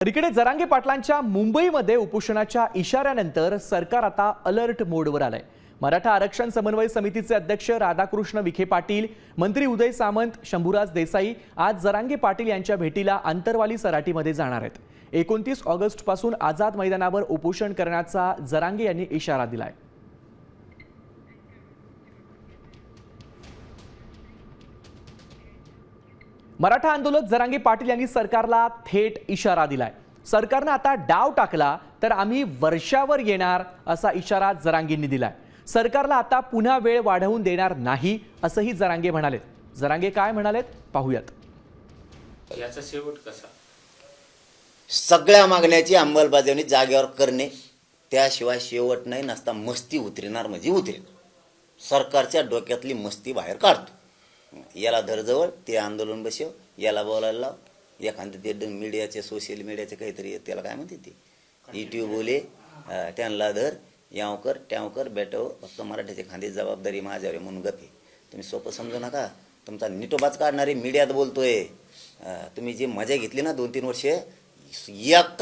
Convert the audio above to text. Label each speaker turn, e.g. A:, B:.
A: इकडे जरांगे पाटलांच्या मुंबईमध्ये उपोषणाच्या इशाऱ्यानंतर सरकार आता अलर्ट मोडवर आलंय। मराठा आरक्षण समन्वय समितीचे अध्यक्ष राधाकृष्ण विखे पाटील, मंत्री उदय सामंत, शंभूराज देसाई आज जरांगे पाटील यांच्या भेटीला आंतरवाली सराटीमध्ये जाणार आहेत। 29 ऑगस्ट पासून आझाद मैदानावर उपोषण करण्याचा जरांगे यांनी इशारा दिलाय। मराठा आंदोलक जरांगे पाटील यांनी सरकारला थेट इशारा दिलाय। सरकारने आता डाव टाकला तर आम्ही वर्षावर येणार असा इशारा जरांगेंनी दिलाय। सरकारला आता पुन्हा वेळ वाढवून देणार नाही असंही जरांगे म्हणालेत। जरांगे काय म्हणालेत पाहूयात।
B: याचा शेवट कसा?
C: सगळ्या मागण्याची अंमलबजावणी जागेवर करणे, त्याशिवाय शेवट नाही नसता मस्ती उतरणार म्हणजे उतरेल। सरकारच्या डोक्यातली मस्ती बाहेर काढतो। याला धरजवळ ते आंदोलन बसव, याला बोलायला लाव, एखादं ते मीडियाचे सोशल मीडियाचे काहीतरी त्याला काय म्हणते ते यूट्यूब बोले त्यांना धर, याव कर ट्याव कर बेटो, फक्त मराठीची खांदी जबाबदारी माझ्यावर आहे म्हणून गप्पे। तुम्ही सोपं समजू नका, तुमचा निटोबाच काढणारे मीडियात बोलतोय। तुम्ही जी मजा घेतली ना 2-3 वर्षे, एक